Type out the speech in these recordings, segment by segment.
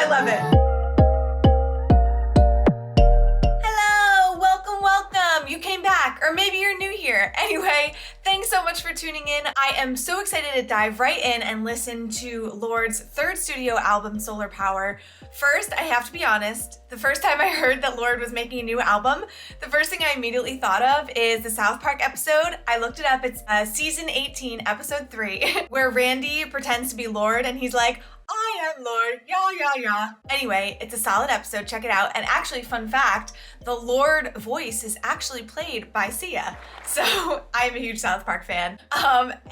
I love it. Hello, welcome. You came back, or maybe you're new here. Anyway, thanks so much for tuning in. I am so excited to dive right in and listen to Lorde's third studio album, Solar Power. First, I have to be honest, the first time I heard that Lorde was making a new album, the first thing I immediately thought of is the South Park episode. I looked it up, it's season 18, episode 3, where Randy pretends to be Lorde and he's like, I am Lorde, yeah. Anyway, it's a solid episode, check it out. And actually, fun fact, the Lorde voice is actually played by Sia. So I'm a huge South Park fan.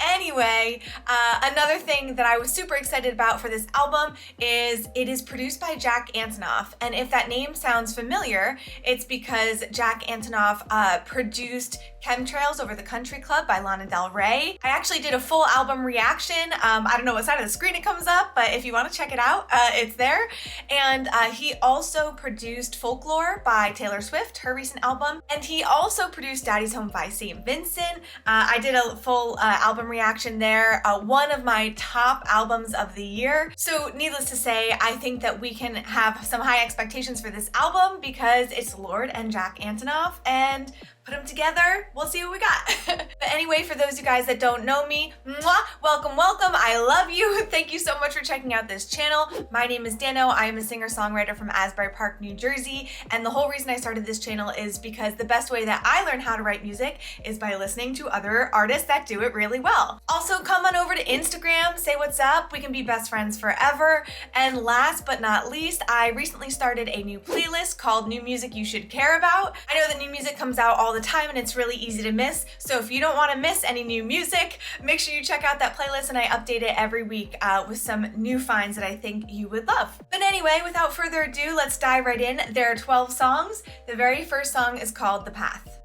Anyway, another thing that I was super excited about for this album is it is produced by Jack Antonoff. And if that name sounds familiar, it's because Jack Antonoff produced Chemtrails Over the Country Club by Lana Del Rey. I actually did a full album reaction. I don't know what side of the screen it comes up, but if you want to check it out, it's there. And he also produced Folklore by Taylor Swift, her recent album. And he also produced Daddy's Home by St. Vincent. I did a full album reaction there. One of my top albums of the year. So needless to say, I think that we can have some high expectations for this album because it's Lorde and Jack Antonoff, and put them together, we'll see what we got. But anyway, for those of you guys that don't know me, mwah, welcome. I love you. Thank you so much for checking out this channel. My name is Dano. I am a singer-songwriter from Asbury Park, New Jersey. And the whole reason I started this channel is because the best way that I learn how to write music is by listening to other artists that do it really well. Also, come on over to Instagram, say what's up. We can be best friends forever. And last but not least, I recently started a new playlist called New Music You Should Care About. I know that new music comes out all the time and it's really easy to miss. So if you don't want to miss any new music, make sure you check out that playlist, and I update it every week with some new finds that I think you would love. But anyway, without further ado, let's dive right in. There are 12 songs. The very first song is called The Path.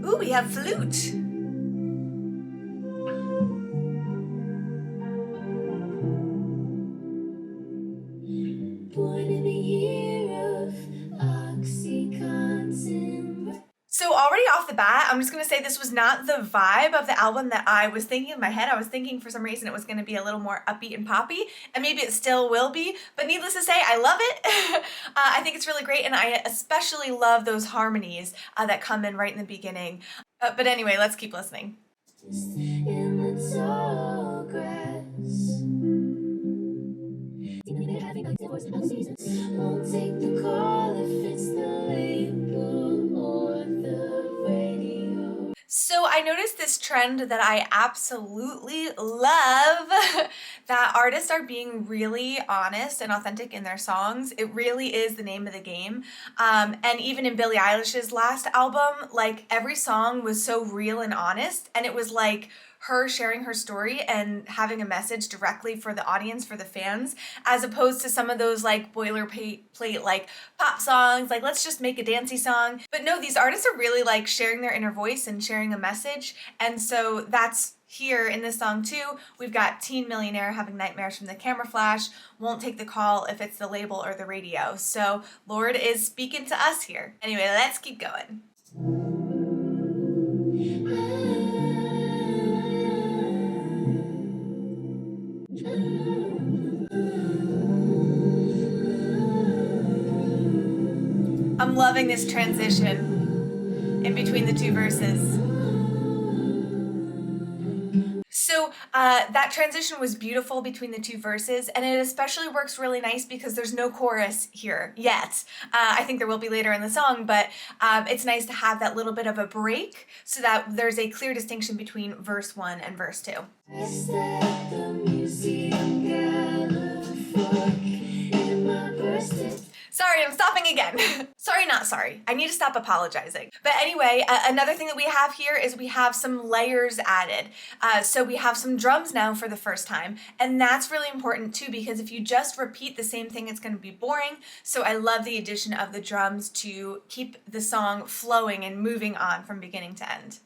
Ooh, we have flute. So already off the bat, I'm just gonna say this was not the vibe of the album that I was thinking in my head. I was thinking for some reason it was gonna be a little more upbeat and poppy, and maybe it still will be, but needless to say, I love it. I think it's really great, and I especially love those harmonies that come in right in the beginning. But anyway, let's keep listening. In the tall grass, won't take the call if it's the label or the radio. So I noticed this trend that I absolutely love, that artists are being really honest and authentic in their songs. It really is the name of the game. And even in Billie Eilish's last album, like every song was so real and honest, and it was like her sharing her story and having a message directly for the audience, for the fans, as opposed to some of those like boilerplate like pop songs, like let's just make a dancey song. But no, these artists are really like sharing their inner voice and sharing a message. And so that's here in this song too. We've got Teen Millionaire having nightmares from the camera flash, won't take the call if it's the label or the radio. So Lorde is speaking to us here. Anyway, let's keep going. I'm loving this transition in between the two verses. So that transition was beautiful between the two verses, and it especially works really nice because there's no chorus here yet. I think there will be later in the song, but it's nice to have that little bit of a break so that there's a clear distinction between verse 1 and verse 2. Sorry, I'm stopping again. Sorry, not sorry. I need to stop apologizing. But anyway, another thing that we have here is we have some layers added. So we have some drums now for the first time. And that's really important too, because if you just repeat the same thing, it's going to be boring. So I love the addition of the drums to keep the song flowing and moving on from beginning to end.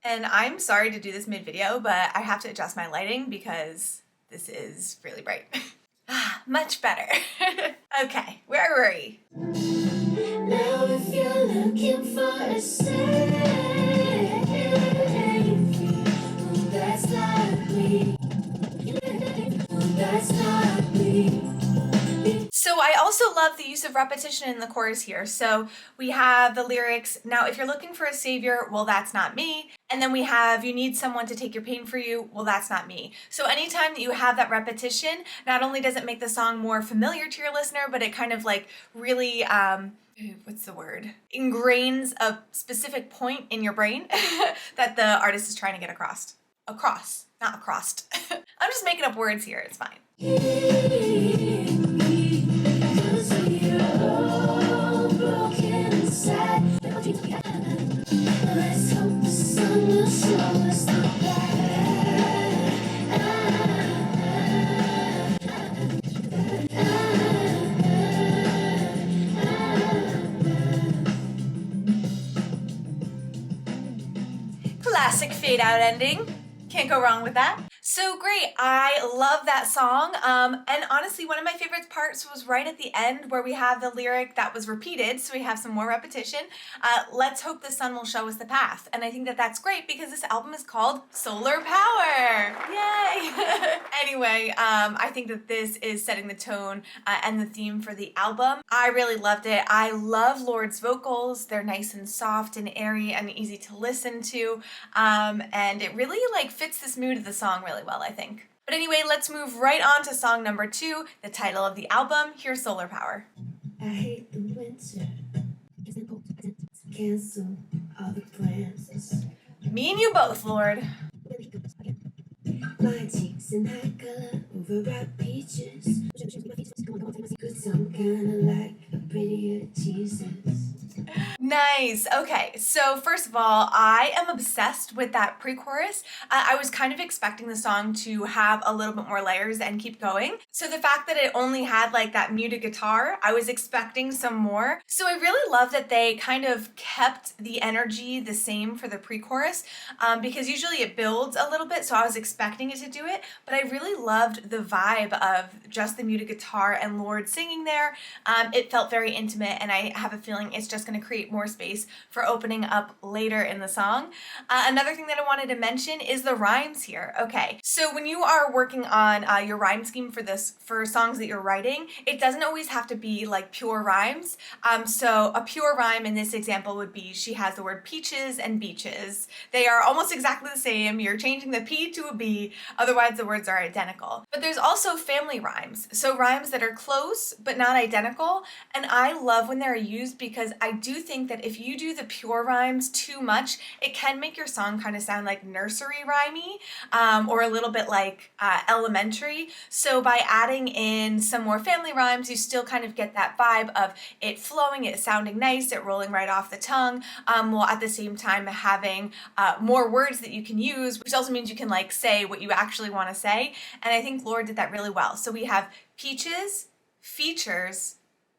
And I'm sorry to do this mid-video, but I have to adjust my lighting because this is really bright. much better. Okay, where were we? Now if you're looking for a savior, well, that's not me. Well, that's not me. So I also love the use of repetition in the chorus here. So we have the lyrics, now if you're looking for a savior, well, that's not me. And then we have, you need someone to take your pain for you, well, that's not me. So anytime that you have that repetition, not only does it make the song more familiar to your listener, but it kind of like really, what's the word? Ingrains a specific point in your brain that the artist is trying to get across. Across, not across. I'm just making up words here, it's fine. Let's hope the sun will show us the Classic fade out ending. Can't go wrong with that. So great, I love that song. And honestly, one of my favorite parts was right at the end where we have the lyric that was repeated, so we have some more repetition. Let's hope the sun will show us the path. And I think that that's great because this album is called Solar Power. Yay! Anyway, I think that this is setting the tone and the theme for the album. I really loved it. I love Lorde's vocals. They're nice and soft and airy and easy to listen to. And it really like fits this mood of the song really well, I think. But anyway, let's move right on to song number 2, the title of the album. Here's Solar Power. I hate the winter. Cancel all the plans. Me and you both, Lorde. My cheeks in high color, overripe peaches. Cause I'm kinda like a prettier Jesus. Nice. Okay, so first of all, I am obsessed with that pre-chorus. I was kind of expecting the song to have a little bit more layers and keep going. So the fact that it only had like that muted guitar, I was expecting some more. So I really love that they kind of kept the energy the same for the pre-chorus because usually it builds a little bit, so I was expecting it to do it, but I really loved the vibe of just the muted guitar and Lorde singing there. It felt very intimate, and I have a feeling it's just going to create more space for opening up later in the song. Another thing that I wanted to mention is the rhymes here. Okay, so when you are working on your rhyme scheme for songs that you're writing, it doesn't always have to be like pure rhymes. So a pure rhyme in this example would be she has the word peaches and beaches. They are almost exactly the same. You're changing the P to a B, otherwise the words are identical. But there's also family rhymes, so rhymes that are close but not identical, and I love when they're used because I do think that if you do the pure rhymes too much, it can make your song kind of sound like nursery rhymey or a little bit like elementary. So by adding in some more family rhymes, you still kind of get that vibe of it flowing, it sounding nice, it rolling right off the tongue, while at the same time having more words that you can use, which also means you can like say what you actually want to say. And I think Lorde did that really well. So we have peaches, features,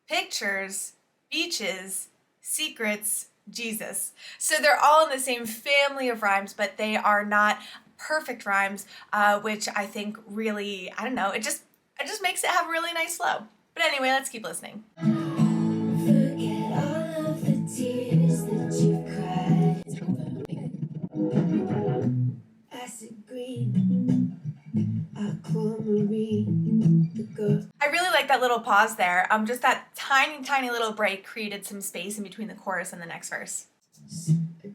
pictures, beaches, secrets, Jesus. So they're all in the same family of rhymes, but they are not perfect rhymes, which I think really, I don't know, it just makes it have a really nice flow. But anyway, let's keep listening. Forget all of the tears that you cried. Acid green, aquamarine, the girl. I really like that little pause there. Just that tiny little break created some space in between the chorus and the next verse.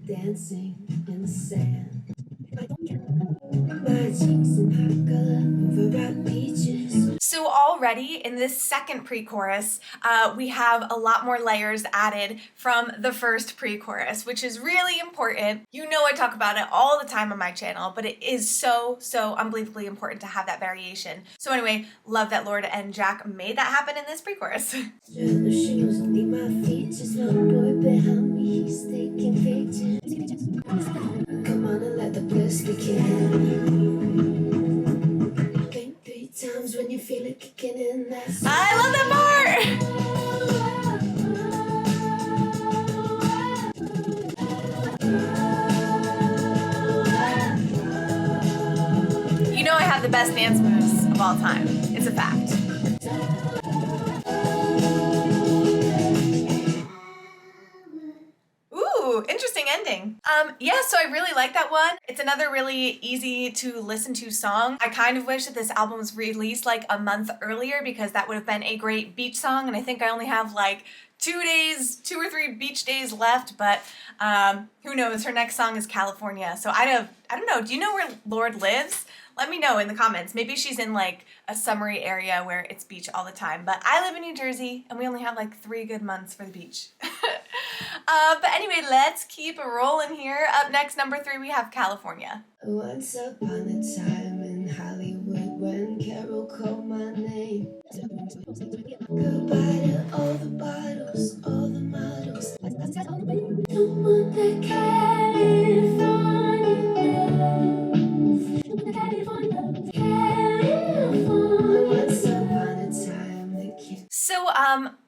Dancing in the sand. My cheeks in hot color, overripe peaches. So already in this second pre-chorus, we have a lot more layers added from the first pre-chorus, which is really important. You know I talk about it all the time on my channel, but it is so unbelievably important to have that variation. So anyway, love that Lorde and Jack made that happen in this pre-chorus. The shoes only my feet, just no boy behind me, he's taking pictures. Come on and let the bliss begin. Blink 3 times when you feel it kicking in. That's I love that part! You know I have the best dance moves of all time. It's a fact. Ooh, interesting ending. Yeah, so I really like that one. It's another really easy to listen to song. I kind of wish that this album was released like a month earlier because that would have been a great beach song, and I think I only have like 2 or 3 beach days left, but who knows? Her next song is California. So I don't know. Do you know where Lorde lives? Let me know in the comments. Maybe she's in like a summery area where it's beach all the time. But I live in New Jersey and we only have like 3 good months for the beach. But anyway, let's keep rolling here. Up next, number 3, we have California. Once upon a time in Hollywood when Carol called my name. Goodbye to all the bottles, all the models. Don't want that California love. California. Once upon a time the kid. So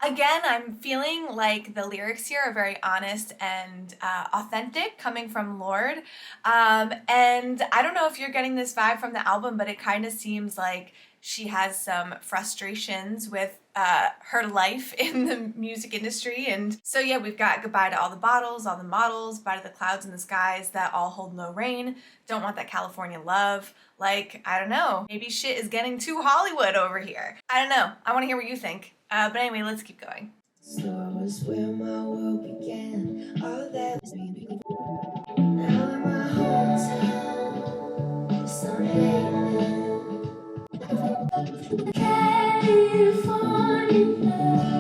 again, I'm feeling like the lyrics here are very honest and authentic, coming from Lorde. And I don't know if you're getting this vibe from the album, but it kind of seems like she has some frustrations with her life in the music industry. And so yeah, we've got goodbye to all the bottles, all the models, bye to the clouds and the skies that all hold no rain, don't want that California love. Like, I don't know, maybe shit is getting too Hollywood over here. I don't know. I want to hear what you think. But anyway, let's keep going. Store was where my world began. All that was me. Now in my hometown, it's on California love.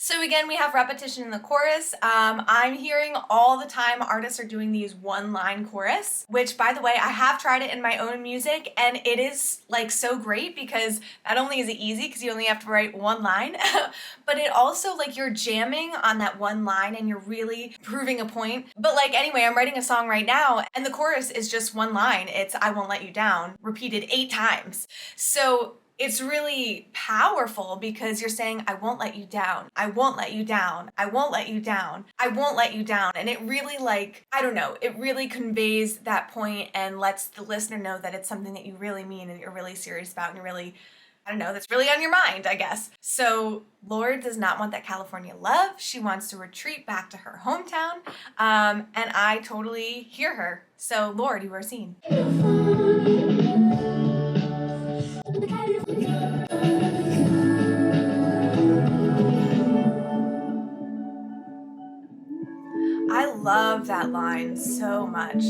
So again, we have repetition in the chorus. I'm hearing all the time artists are doing these one-line chorus, which by the way, I have tried it in my own music and it is like so great because not only is it easy because you only have to write one line, but it also like you're jamming on that one line and you're really proving a point. But like anyway, I'm writing a song right now and the chorus is just one line. It's I won't let you down, repeated 8 times. So it's really powerful because you're saying, I won't let you down. I won't let you down. I won't let you down. I won't let you down. And it really like, I don't know, it really conveys that point and lets the listener know that it's something that you really mean and you're really serious about and you're really, I don't know, that's really on your mind, I guess. So Lorde does not want that California love. She wants to retreat back to her hometown. And I totally hear her. So Lorde, you are seen. I love that line so much.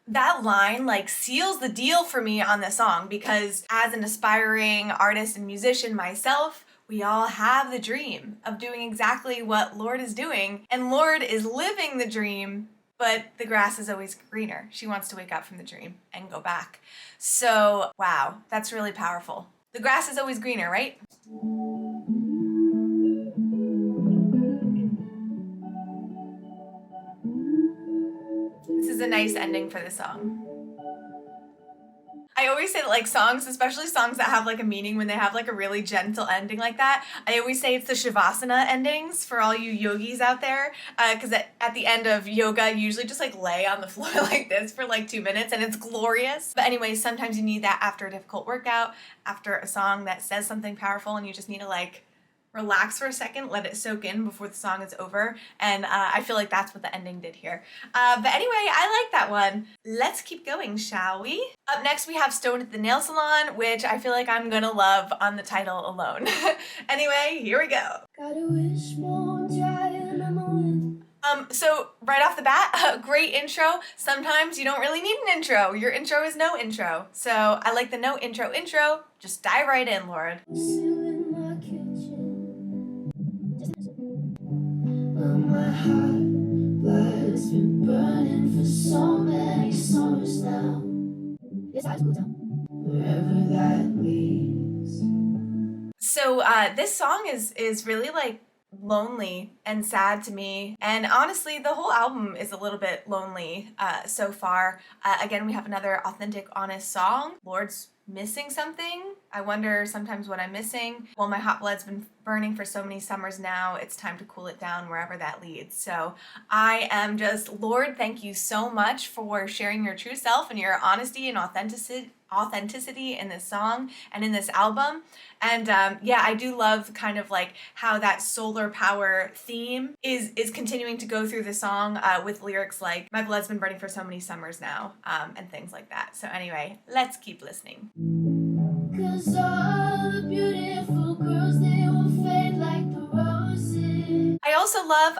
That line like seals the deal for me on this song because as an aspiring artist and musician myself, we all have the dream of doing exactly what Lorde is doing, and Lorde is living the dream, but the grass is always greener. She wants to wake up from the dream and go back. So, wow, that's really powerful. The grass is always greener, right? This is a nice ending for the song. I always say that like songs, especially songs that have like a meaning when they have like a really gentle ending like that, I always say it's the Shavasana endings for all you yogis out there. Because at the end of yoga, you usually just like lay on the floor like this for like 2 minutes and it's glorious. But anyway, sometimes you need that after a difficult workout, after a song that says something powerful and you just need to like relax for a second, let it soak in before the song is over, and I feel like that's what the ending did here. But anyway, I like that one. Let's keep going, shall we? Up next, we have Stoned at the Nail Salon, which I feel like I'm gonna love on the title alone. Anyway, here we go. Gotta wish more giant on the wind. So right off the bat, great intro. Sometimes you don't really need an intro. Your intro is no intro. So I like the no intro. Just dive right in, Lorde. In my kitchen. Well, my heart blood's been burning for so many summers now. Yes, I cool down. Wherever that leads. So this song is really like lonely and sad to me, and honestly the whole album is a little bit lonely so far. Again, we have another authentic, honest song. Lorde's missing something. I wonder sometimes what I'm missing. Well, my hot blood's been burning for so many summers now, it's time to cool it down wherever that leads. So I am just, Lorde, thank you so much for sharing your true self and your honesty and authenticity in this song and in this album. And yeah, I do love kind of like how that solar power theme is continuing to go through the song with lyrics like my blood's been burning for so many summers now, and things like that. So anyway, let's keep listening. 'Cause all the beautiful girls, they will fade like the roses. I also love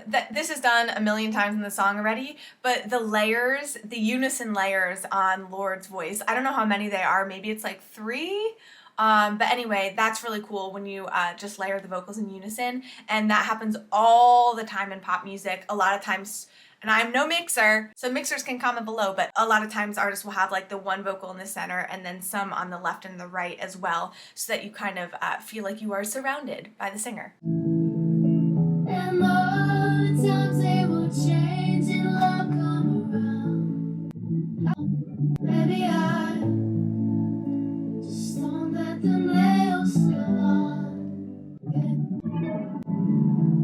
that this is done a million times in the song already, but the layers, the unison layers on Lorde's voice. I don't know how many they are. Maybe it's like 3. But anyway, that's really cool when you just layer the vocals in unison, and that happens all the time in pop music. A lot of times, and I'm no mixer, so mixers can comment below, but a lot of times artists will have like the one vocal in the center and then some on the left and the right as well, so that you kind of feel like you are surrounded by the singer. And all the times they will change and love come around. Maybe I just don't let the nails Salon.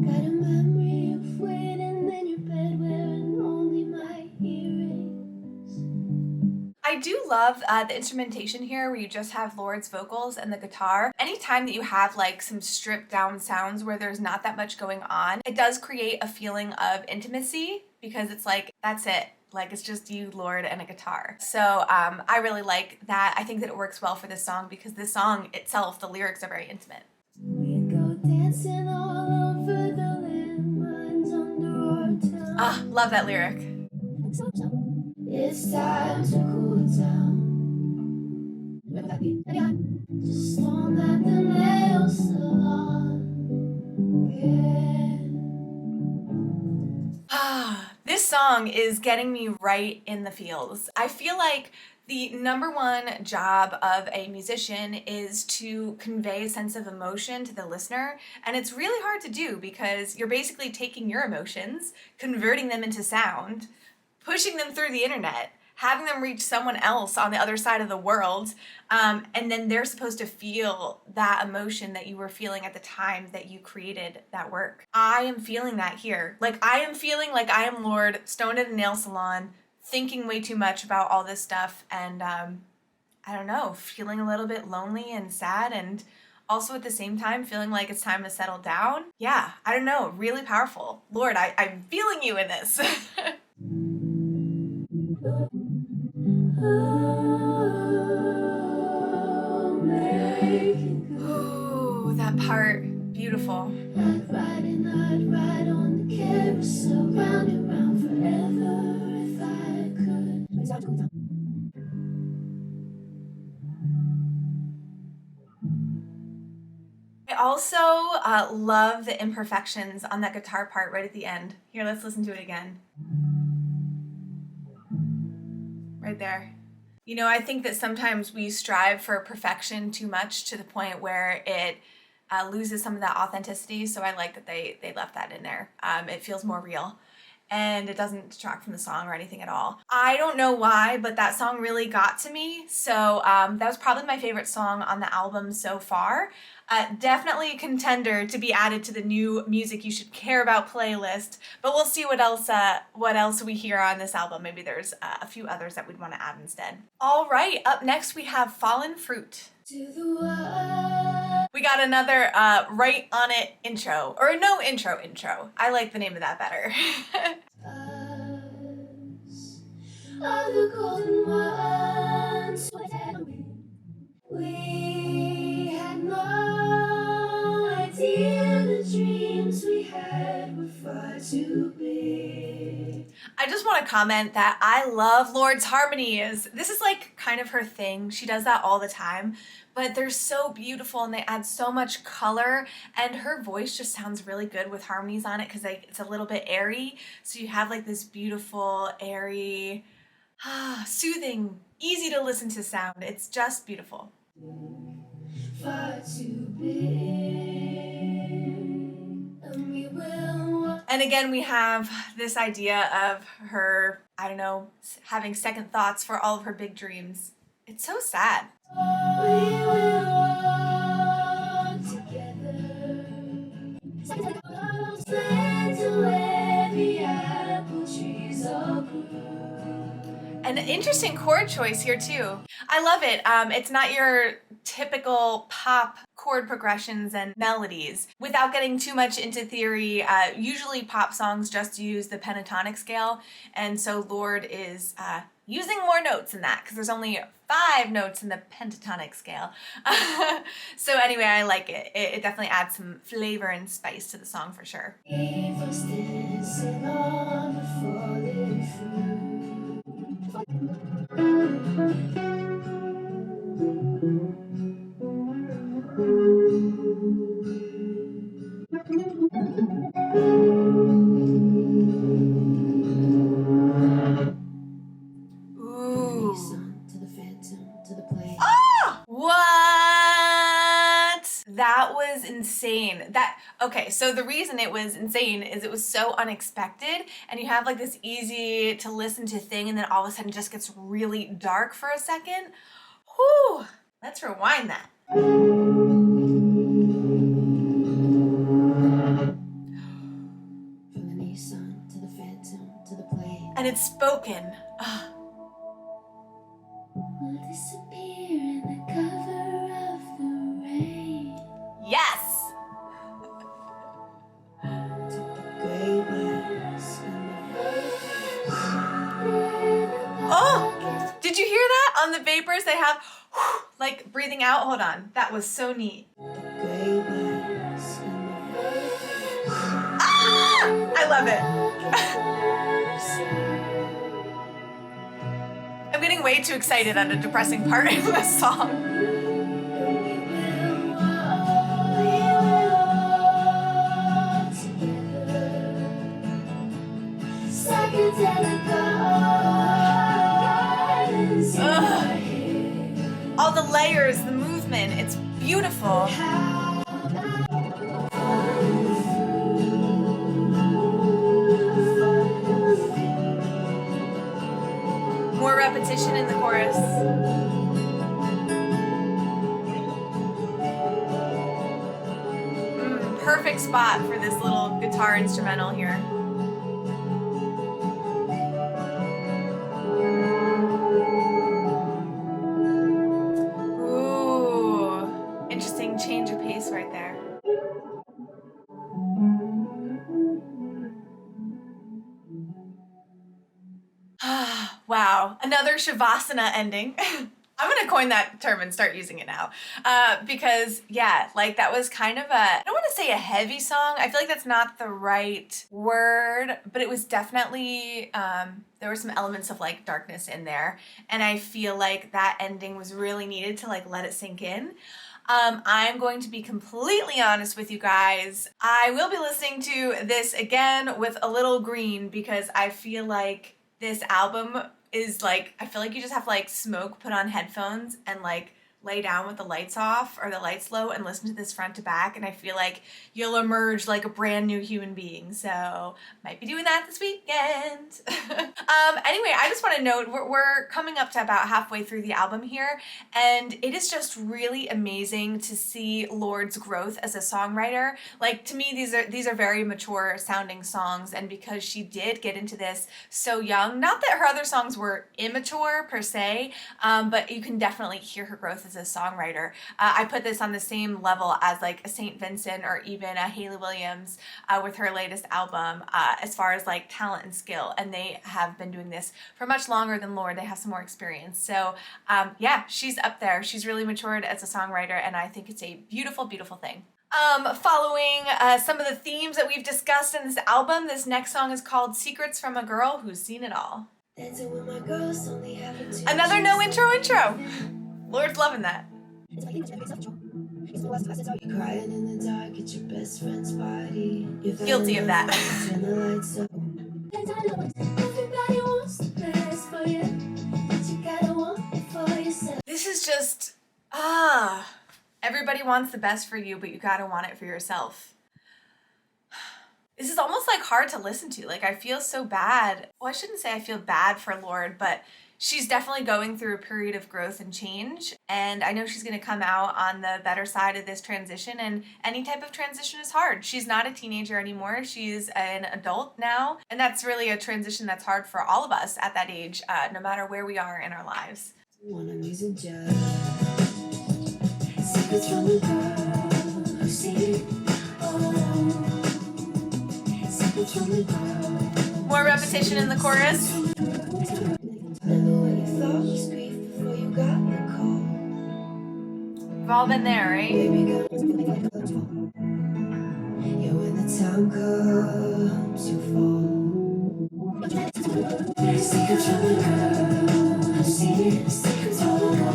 Got a memory of waiting in your bed wearing only my earrings. I do love the instrumentation here where you just have Lorde's vocals and the guitar. Anytime that you have like some stripped down sounds where there's not that much going on, it does create a feeling of intimacy because it's like, that's it. Like it's just you, Lorde, and a guitar. So I really like that. I think that it works well for this song because this song itself, the lyrics are very intimate. We go dancing all over the landmines under our town. Ah, love that lyric. It's time to cool down. Just don't let the nails Salon. This song is getting me right in the feels. I feel like the number one job of a musician is to convey a sense of emotion to the listener, and it's really hard to do because you're basically taking your emotions, converting them into sound, pushing them through the internet, having them reach someone else on the other side of the world, and then they're supposed to feel that emotion that you were feeling at the time that you created that work. I am feeling that here. Like I am feeling like I am Lorde, stoned at a nail salon, thinking way too much about all this stuff, and I don't know, feeling a little bit lonely and sad, and also at the same time feeling like it's time to settle down. Yeah, I don't know, really powerful. Lorde, I'm feeling you in this. Ooh, that part, beautiful. I'd ride on the carousel, round and round forever if I could. I also love the imperfections on that guitar part right at the end. Here, let's listen to it again. Right there. You know, I think that sometimes we strive for perfection too much to the point where it loses some of that authenticity, so I like that they left that in there. It feels more real, and it doesn't detract from the song or anything at all. I don't know why, but that song really got to me, so that was probably my favorite song on the album so far. Definitely a contender to be added to the new Music You Should Care About playlist, but we'll see what else we hear on this album. Maybe there's a few others that we'd want to add instead. All right, up next we have Fallen Fruit. We got another right on it intro, or no intro. I like the name of that better. Us are the golden ones. We had no idea the dreams we had were far too big. I just want to comment that I love Lorde's harmonies. This is like kind of her thing. She does that all the time, but they're so beautiful and they add so much color, and her voice just sounds really good with harmonies on it because it's a little bit airy. So you have like this beautiful, airy, soothing, easy to listen to sound. It's just beautiful. Far too big. And we will. And again, we have this idea of her, I don't know, having second thoughts for all of her big dreams. It's so sad. We will walk together. Stand to where the apple trees all grew. An interesting chord choice here too. I love it. It's not your typical pop chord progressions and melodies. Without getting too much into theory, usually pop songs just use the pentatonic scale, and so Lorde is using more notes in that because there's only 5 notes in the pentatonic scale. So anyway, I like it. It definitely adds some flavor and spice to the song for sure. Salon before living through. Ooh. To the phantom, to the plane. Oh! What? That was insane. Okay, so the reason it was insane is it was so unexpected, and you have like this easy to listen to thing, and then all of a sudden it just gets really dark for a second. Whew. Let's rewind that. From the Nissan to the phantom, to the plane. And it's spoken. Will disappear in the cover of the rain. Yes! Oh! Did you hear that? On the vapors they have like breathing out. Hold on. That was so neat. Ah! I love it. I'm getting way too excited on a depressing part in this song. All the layers, the movement, it's beautiful. More repetition in the chorus. Perfect spot for this little guitar instrumental here. Ooh, interesting change of pace right there. Wow, another Shavasana ending. I'm gonna coin that term and start using it now. Because yeah, like that was kind of I don't wanna say a heavy song. I feel like that's not the right word, but it was definitely, there were some elements of like darkness in there. And I feel like that ending was really needed to like let it sink in. I'm going to be completely honest with you guys. I will be listening to this again with a little green because I feel like this album is like, I feel like you just have to like smoke, put on headphones and like lay down with the lights off or the lights low and listen to this front to back, and I feel like you'll emerge like a brand new human being. So might be doing that this weekend. Anyway, I just want to note we're coming up to about halfway through the album here, and it is just really amazing to see Lorde's growth as a songwriter. Like to me, these are very mature sounding songs, and because she did get into this so young, not that her other songs were immature per se, but you can definitely hear her growth as a songwriter. I put this on the same level as like a St. Vincent or even a Hayley Williams with her latest album as far as like talent and skill, and they have been doing this for much longer than Lorde. They have some more experience. So yeah, she's up there. She's really matured as a songwriter, and I think it's a beautiful, beautiful thing. Following some of the themes that we've discussed in this album, this next song is called Secrets from a Girl Who's Seen It All. Another no intro. Lorde's loving that. Guilty of that. This is just, everybody wants the best for you, but you gotta want it for yourself. This is almost like hard to listen to. Like I feel so bad. Well, I shouldn't say I feel bad for Lorde, but She's definitely going through a period of growth and change, and I know she's going to come out on the better side of this transition, and any type of transition is hard. She's not a teenager anymore. She's an adult now, and that's really a transition that's hard for all of us at that age, no matter where we are in our lives. Secrets from the girl who see it all. Secrets from the girl. More repetition in the chorus. Remember when you thought was grief before you got the call? We've all been there, right? Baby girl, yeah, when the time comes, you fall. Secrets from the girl who see it. Secrets from the girl.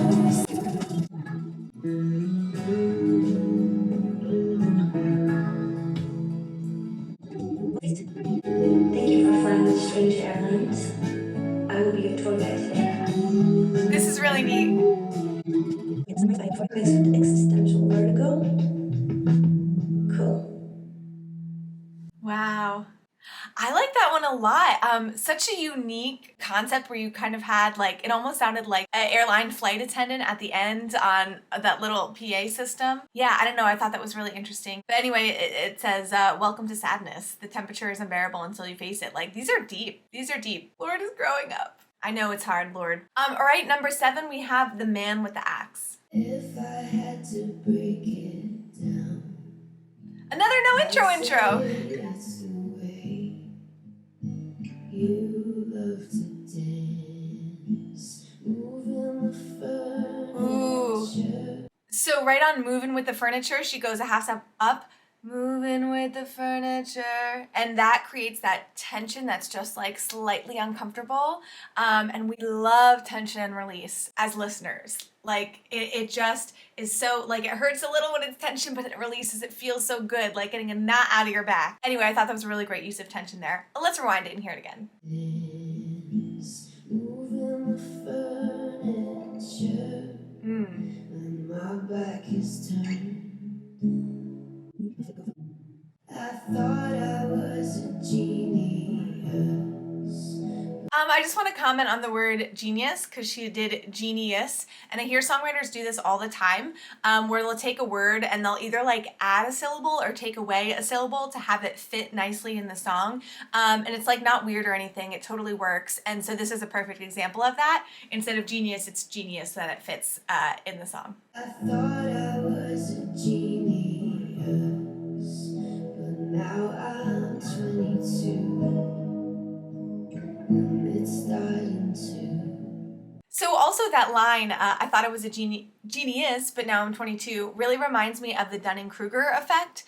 Thank you for flying with Strange Airlines. I will be your tour guide today. This is really neat. Existential vertigo. Cool. Wow. I like that one a lot. Such a unique concept where you kind of had like, it almost sounded like an airline flight attendant at the end on that little PA system. Yeah, I don't know. I thought that was really interesting. But anyway, it says, welcome to sadness. The temperature is unbearable until you face it. Like, these are deep. These are deep. Lorde is growing up. I know it's hard, Lorde. All right, number 7, we have The Man with the Axe. If I had to break it down, Another no intro. it's the way you love to dance, moving the furniture. So right on Moving with the Furniture, she goes a half step up, moving with the furniture, and that creates that tension that's just like slightly uncomfortable, and we love tension and release as listeners. Like it just is so, like, it hurts a little when it's tension, but it releases. It feels so good, like getting a knot out of your back. Anyway, I thought that was a really great use of tension there. Let's rewind it and hear it again. Dance, moving the furniture. When my back is turned, I thought I was a genius. I just want to comment on the word genius because she did genius, and I hear songwriters do this all the time, where they'll take a word and they'll either like add a syllable or take away a syllable to have it fit nicely in the song, and it's like not weird or anything. It totally works, and so this is a perfect example of that. Instead of genius, it's genius, so that it fits in the song. I thought I was a genius, but now I'm 22. It's starting to. So also that line, I thought I was a genius, but now I'm 22, really reminds me of the Dunning-Kruger effect,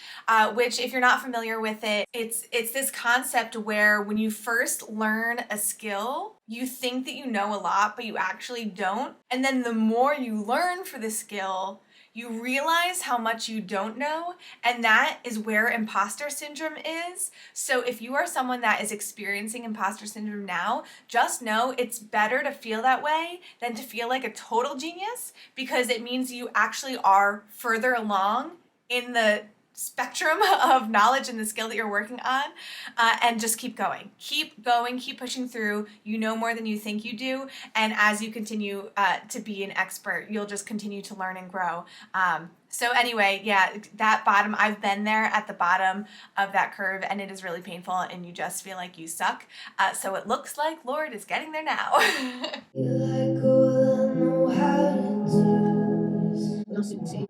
which, if you're not familiar with it, it's this concept where when you first learn a skill, you think that you know a lot, but you actually don't. And then the more you learn for the skill, you realize how much you don't know, and that is where imposter syndrome is. So if you are someone that is experiencing imposter syndrome now, just know it's better to feel that way than to feel like a total genius, because it means you actually are further along in the spectrum of knowledge and the skill that you're working on, and just keep going, keep pushing through. You know more than you think you do, and as you continue to be an expert, you'll just continue to learn and grow. So anyway, yeah, that bottom, I've been there at the bottom of that curve, and it is really painful, and you just feel like you suck. So it looks like Lorde is getting there now. You like all I know how to do.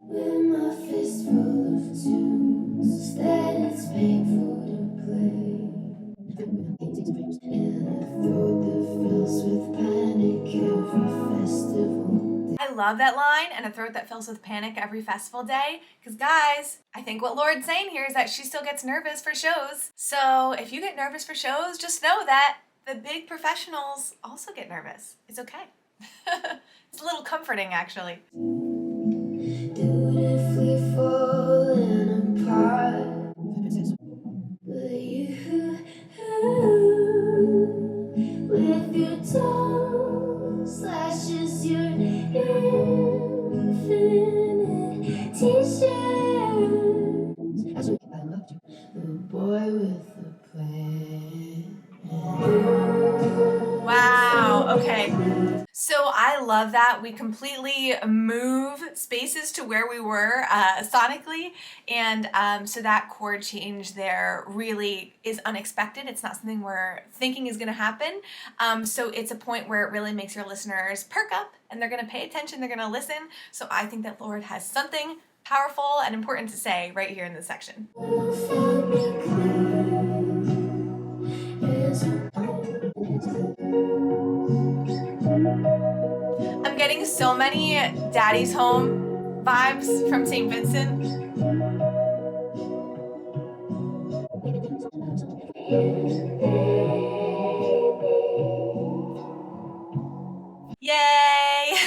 With my fist full of tunes that it's painful to play. And a throat that fills with panic every festival day. I love that line, and a throat that fills with panic every festival day, because guys, I think what Lorde's saying here is that she still gets nervous for shows. So if you get nervous for shows, just know that the big professionals also get nervous. It's okay. It's a little comforting, actually. Beautifully falling apart, but you, with your tongue slashes your infinite t-shirt. I loved you, the boy with the plan. Wow, okay. love that. We completely move spaces to where we were sonically, and so that chord change there really is unexpected. It's not something we're thinking is going to happen. So it's a point where it really makes your listeners perk up, and they're going to pay attention, they're going to listen. So I think that Lorde has something powerful and important to say right here in this section. I'm getting so many Daddy's Home vibes from St. Vincent. Yay!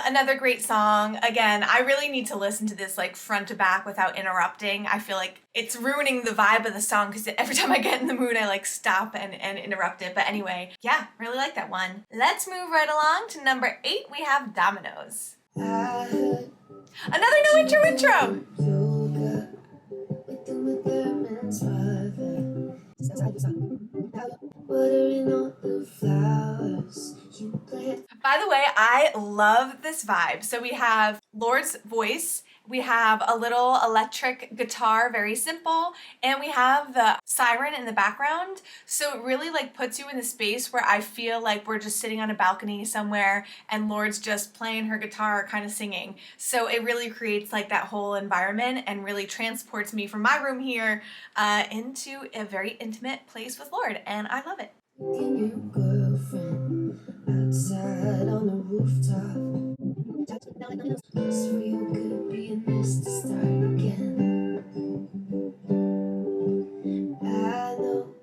Another great song. Again, I really need to listen to this like front to back without interrupting. I feel like it's ruining the vibe of the song because every time I get in the mood, I like stop and interrupt it. But anyway, yeah, really like that one. Let's move right along to number 8. We have Dominoes. Another no intro. By the way, I love this vibe. So we have Lorde's voice, we have a little electric guitar, very simple, and we have the siren in the background. So it really like puts you in the space where I feel like we're just sitting on a balcony somewhere and Lorde's just playing her guitar, kind of singing. So it really creates like that whole environment and really transports me from my room here into a very intimate place with Lorde, and I love it. Your girlfriend outside on the rooftop. So you could be in this to start again. I know.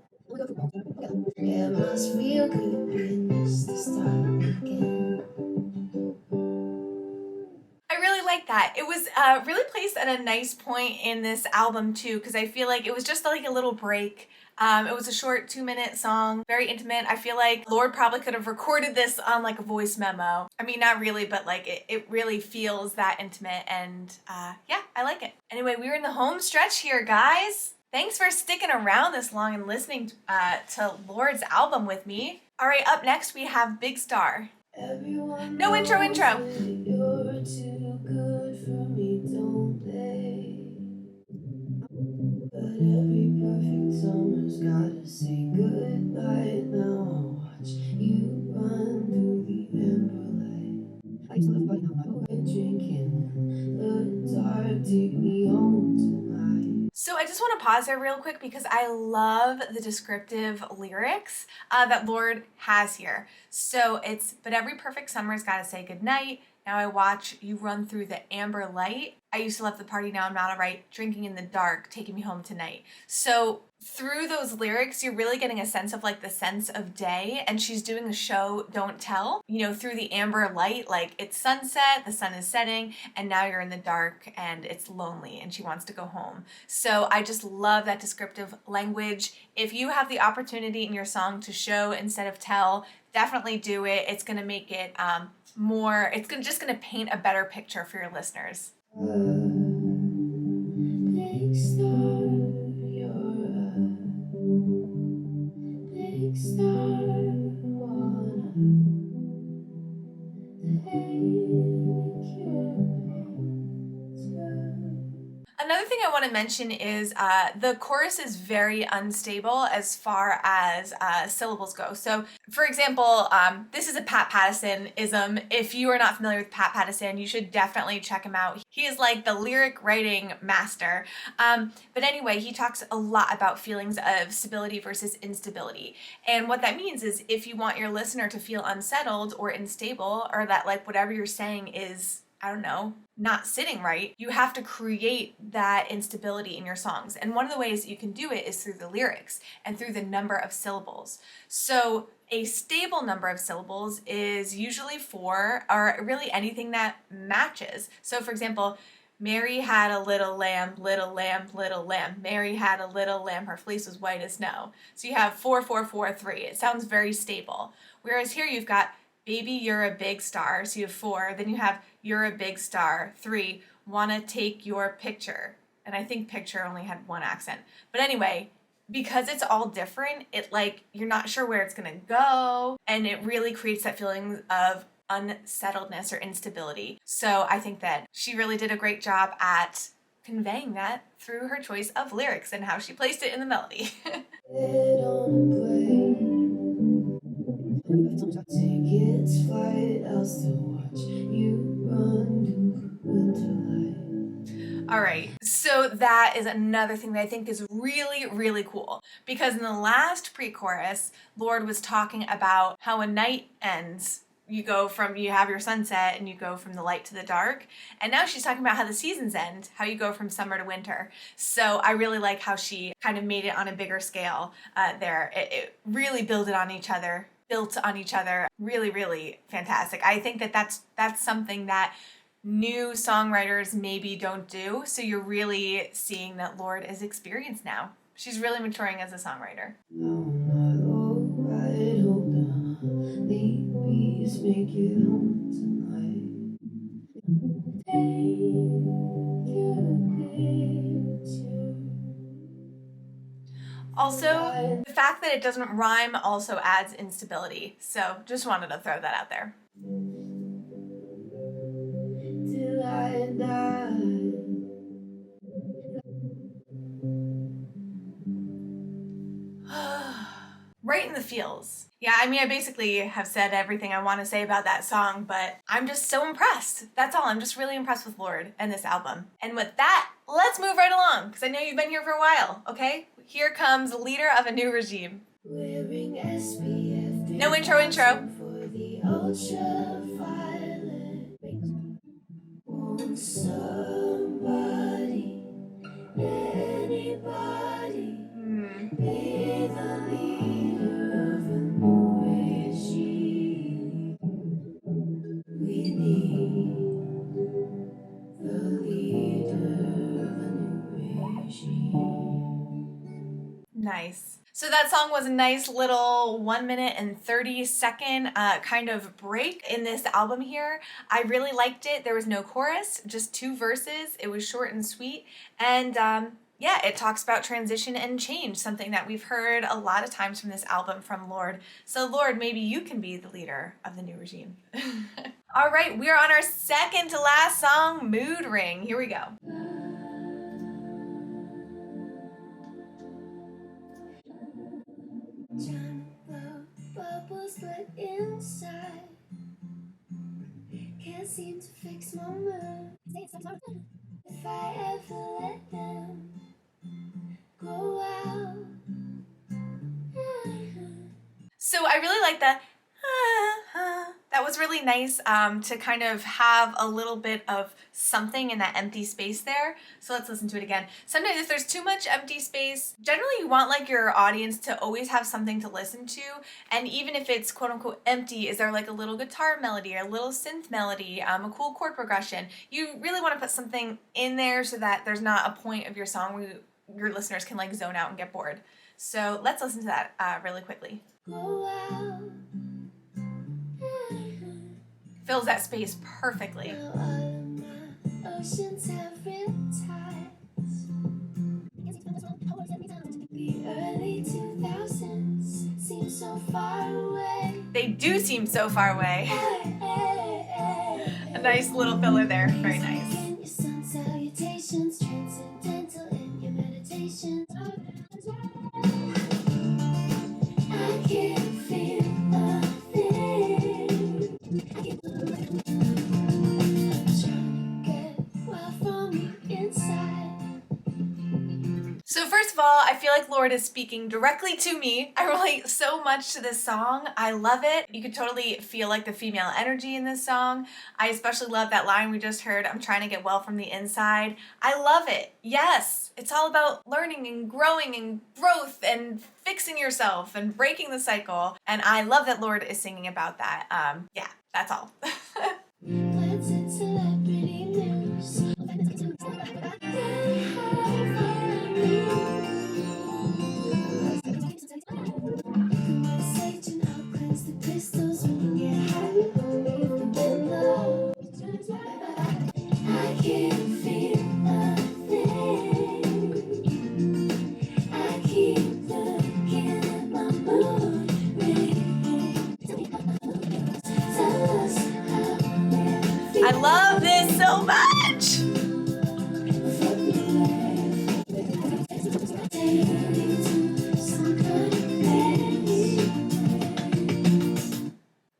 It must feel good being this to start again. I really like that. It was really placed at a nice point in this album too, because I feel like it was just like a little break. It was a short 2-minute song, very intimate. I feel like Lorde probably could have recorded this on like a voice memo. I mean, not really, but like it really feels that intimate, and yeah, I like it. Anyway, we're in the home stretch here, guys. Thanks for sticking around this long and listening to Lorde's album with me. All right, up next we have Big Star. Everyone No intro. You're too good for me, don't they? But every perfect summer's gotta say goodbye. Now I'll watch you run through the amber light. I used to love body, now I'm drinking in the dark. Take me home tonight. So I just want to pause there real quick because I love the descriptive lyrics that Lorde has here. So it's, but every perfect summer's gotta say goodnight. Now I watch you run through the amber light. I used to love the party, now I'm not alright. Drinking in the dark, taking me home tonight. So through those lyrics, you're really getting a sense of like the sense of day, and she's doing the show Don't Tell, you know, through the amber light, like it's sunset, the sun is setting, and now you're in the dark and it's lonely and she wants to go home. So I just love that descriptive language. If you have the opportunity in your song to show instead of tell, definitely do it. It's gonna make it just gonna paint a better picture for your listeners. Big star, you're a big star. Wanna take your picture. Another thing I want to mention is the chorus is very unstable as far as syllables go. So, for example, this is a Pat Patterson-ism. If you are not familiar with Pat Patterson, you should definitely check him out. He is like the lyric writing master. But anyway, he talks a lot about feelings of stability versus instability. And what that means is if you want your listener to feel unsettled or unstable, or that like whatever you're saying is, I don't know, not sitting right, you have to create that instability in your songs. And one of the ways that you can do it is through the lyrics and through the number of syllables. So a stable number of syllables is usually 4, or really anything that matches. So for example, Mary had a little lamb, little lamb, little lamb. Mary had a little lamb, her fleece was white as snow. So you have 4, 4, 4, 3. It sounds very stable. Whereas here you've got baby, you're a big star. So you have 4. Then you have you're a big star. 3, wanna take your picture. And I think picture only had 1 accent. But anyway, because it's all different, it like, you're not sure where it's gonna go. And it really creates that feeling of unsettledness or instability. So I think that she really did a great job at conveying that through her choice of lyrics and how she placed it in the melody. Head on a plane. Take its flight, I'll still watch you run to winter light. All right, so that is another thing that I think is really, really cool, because in the last pre-chorus, Lorde was talking about how a night ends. You have your sunset and you go from the light to the dark. And now she's talking about how the seasons end, how you go from summer to winter. So I really like how she kind of made it on a bigger scale there. It really built on each other. Really, really fantastic. I think that that's something that new songwriters maybe don't do. So you're really seeing that Lorde is experienced now. She's really maturing as a songwriter. No, not alright, hold on. The bees make it home tonight. Take your picture. Also, the fact that it doesn't rhyme also adds instability. So just wanted to throw that out there. Till I die. Right in the feels. Yeah, I mean, I basically have said everything I want to say about that song, but I'm just so impressed. That's all. I'm just really impressed with Lorde and this album. And with that, let's move right along, because I know you've been here for a while, okay? Here comes Leader of a New Regime. Wearing SPF. No intro. For the ultraviolet. Want somebody, anybody. Be the leader of a new regime. We need the leader of a new regime. Nice. So that song was a nice little 1 minute and 30-second kind of break in this album here. I really liked it. There was no chorus, just 2 verses. It was short and sweet. And yeah, it talks about transition and change, something that we've heard a lot of times from this album from Lorde. So Lorde, maybe you can be the leader of the new regime. All right, we are on our second to last song, Mood Ring. Here we go. Trying to blow bubbles, but inside can't seem to fix my mood. If I ever let them go out. So I really like that. That was really nice to kind of have a little bit of something in that empty space there. So let's listen to it again. Sometimes if there's too much empty space, generally you want like your audience to always have something to listen to. And even if it's quote unquote empty, is there like a little guitar melody or a little synth melody, a cool chord progression? You really want to put something in there so that there's not a point of your song where your listeners can like zone out and get bored. So let's listen to that really quickly. Go out. Fills that space perfectly. Now all of my oceans have riptides. The early 2000s seem so far away. They do seem so far away. A nice little filler there. Very nice. In your sun salutations, transcendental in your meditation. I can't feel nothing. Trying to get wild from the inside. So first of all, I feel like Lorde is speaking directly to me. I relate so much to this song. I love it. You could totally feel like the female energy in this song. I especially love that line we just heard, I'm trying to get well from the inside. I love it. Yes, it's all about learning and growing and growth and fixing yourself and breaking the cycle. And I love that Lorde is singing about that. Yeah, that's all. Glance at celebrity news. Conversation, I'll cleanse the crystals when you get high. Leave them in love. I can't feel nothing. I keep looking at my mood ring. Tell us this so much.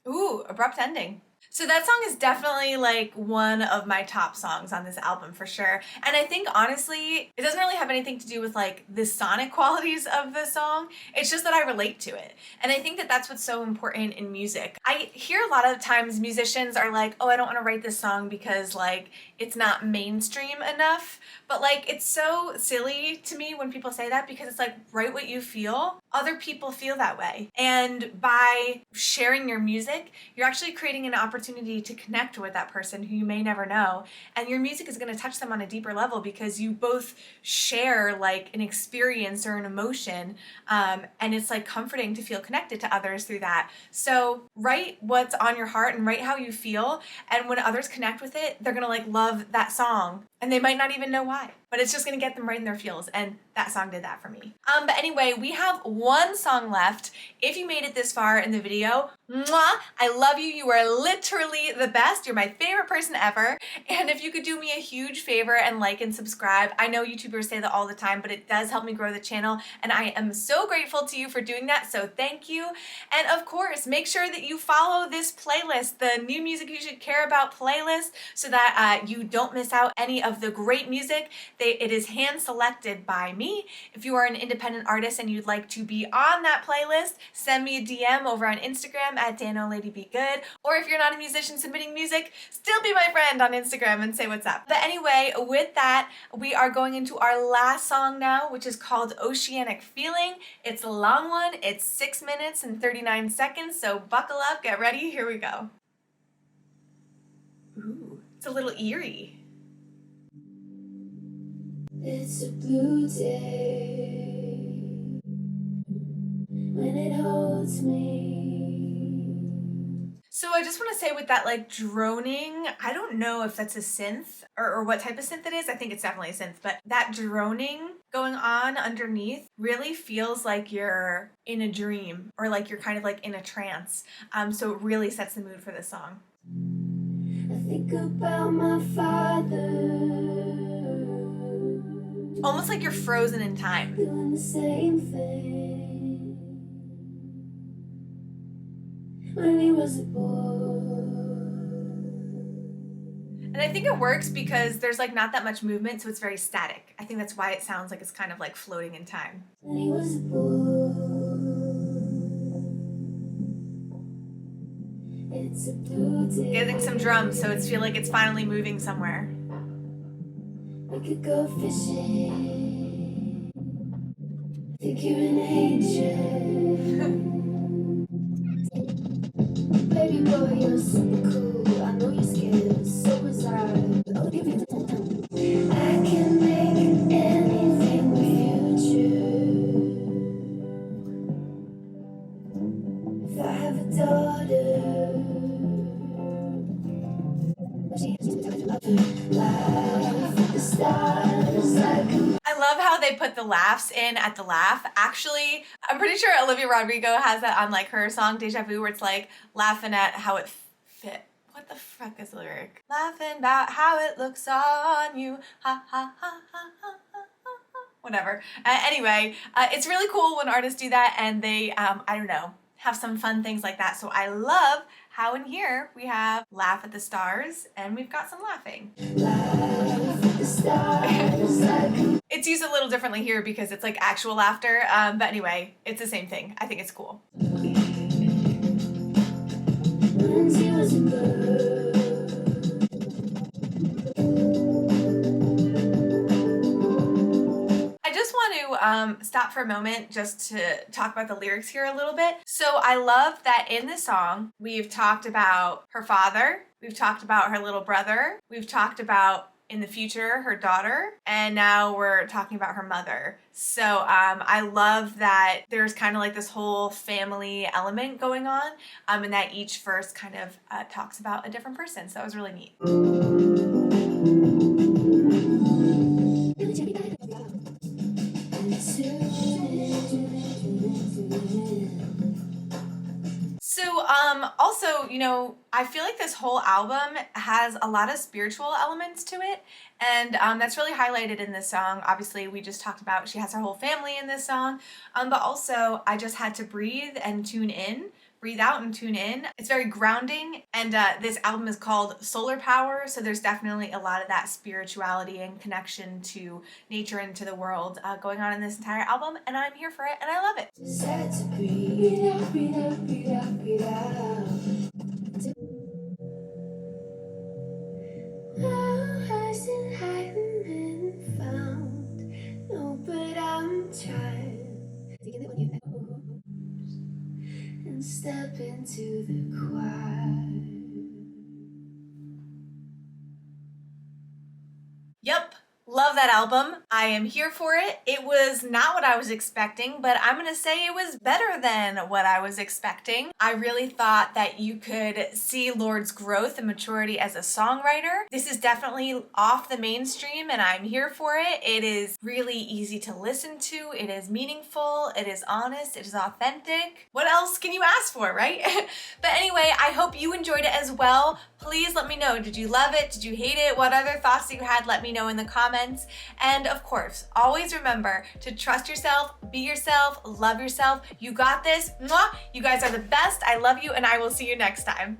Ooh, abrupt ending. So that song is definitely like one of my top songs on this album for sure. And I think honestly, it doesn't really have anything to do with like the sonic qualities of the song. It's just that I relate to it. And I think that that's what's so important in music. I hear a lot of times musicians are like, oh, I don't want to write this song because like it's not mainstream enough. But like it's so silly to me when people say that, because it's like, write what you feel. Other people feel that way. And by sharing your music, you're actually creating an opportunity to connect with that person who you may never know. And your music is going to touch them on a deeper level because you both share like an experience or an emotion. And it's like comforting to feel connected to others through that. So write what's on your heart and write how you feel. And when others connect with it, they're going to like love that song. And they might not even know why, but it's just gonna get them right in their feels, and that song did that for me. But anyway, we have one song left. If you made it this far in the video, mwah, I love you. You are literally the best. You're my favorite person ever. And if you could do me a huge favor and like and subscribe. I know YouTubers say that all the time, but it does help me grow the channel, and I am so grateful to you for doing that, so thank you. And of course, make sure that you follow this playlist, the New Music You Should Care About playlist, so that you don't miss out any of the great music. It is hand selected by me. If you are an independent artist and you'd like to be on that playlist, send me a DM over on Instagram at Dano Lady Be Good. Or if you're not a musician submitting music, still be my friend on Instagram and say what's up. But anyway, with that, we are going into our last song now, which is called Oceanic Feeling. It's a long one. It's 6 minutes and 39 seconds. So buckle up, get ready. Here we go. Ooh, it's a little eerie. It's a blue day when it holds me. So I just want to say with that like droning, I don't know if that's a synth or what type of synth it is. I think it's definitely a synth, but that droning going on underneath really feels like you're in a dream or like you're kind of like in a trance. So it really sets the mood for this song. I think about my father. Almost like you're frozen in time. Doing the same thing when he was a boy. And I think it works because there's like not that much movement, so it's very static. I think that's why it sounds like it's kind of like floating in time. When he was a boy. It's a blue day. Getting some drums, so it's feel like it's finally moving somewhere. We could go fishing. Think you're an angel. Baby boy, you're super cool. I know you're scared, so was I. Oh, give it time. I can make anything with you. If I have a daughter. I love how they put the laughs in at the laugh. Actually, I'm pretty sure Olivia Rodrigo has that on like her song Deja Vu, where it's like laughing at how it fit. What the fuck is the lyric? Laughing about how it looks on you. Ha ha ha ha ha ha. Whatever. Anyway, it's really cool when artists do that and they, I don't know, have some fun things like that. So I love how in here we have Laugh at the Stars and we've got some laughing. It's used a little differently here because it's like actual laughter, but anyway, it's the same thing. I think it's cool. I just want to stop for a moment just to talk about the lyrics here a little bit. So I love that in this song, we've talked about her father, we've talked about her little brother, we've talked about in the future her daughter, and now we're talking about her mother. So I love that there's kind of like this whole family element going on, and that each verse kind of talks about a different person. So that was really neat. So also, you know, I feel like this whole album has a lot of spiritual elements to it, and that's really highlighted in this song. Obviously, we just talked about she has her whole family in this song, but also I just had to breathe and tune in. Breathe out and tune in. It's very grounding, and this album is called Solar Power, so there's definitely a lot of that spirituality and connection to nature and to the world going on in this entire album, and I'm here for it, and I love it. Just had to breathe out, breathe out, breathe out, breathe out. Now I still haven't been found. No, but I'm trying to get it on your nose and step into the quiet. Yep. Love that album. I am here for it. It was not what I was expecting, but I'm gonna say it was better than what I was expecting. I really thought that you could see Lorde's growth and maturity as a songwriter. This is definitely off the mainstream, and I'm here for it. It is really easy to listen to. It is meaningful. It is honest. It is authentic. What else can you ask for, right? But anyway, I hope you enjoyed it as well. Please let me know. Did you love it? Did you hate it? What other thoughts you had? Let me know in the comments. And of course, always remember to trust yourself, be yourself, love yourself. You got this. Mwah! You guys are the best. I love you, and I will see you next time.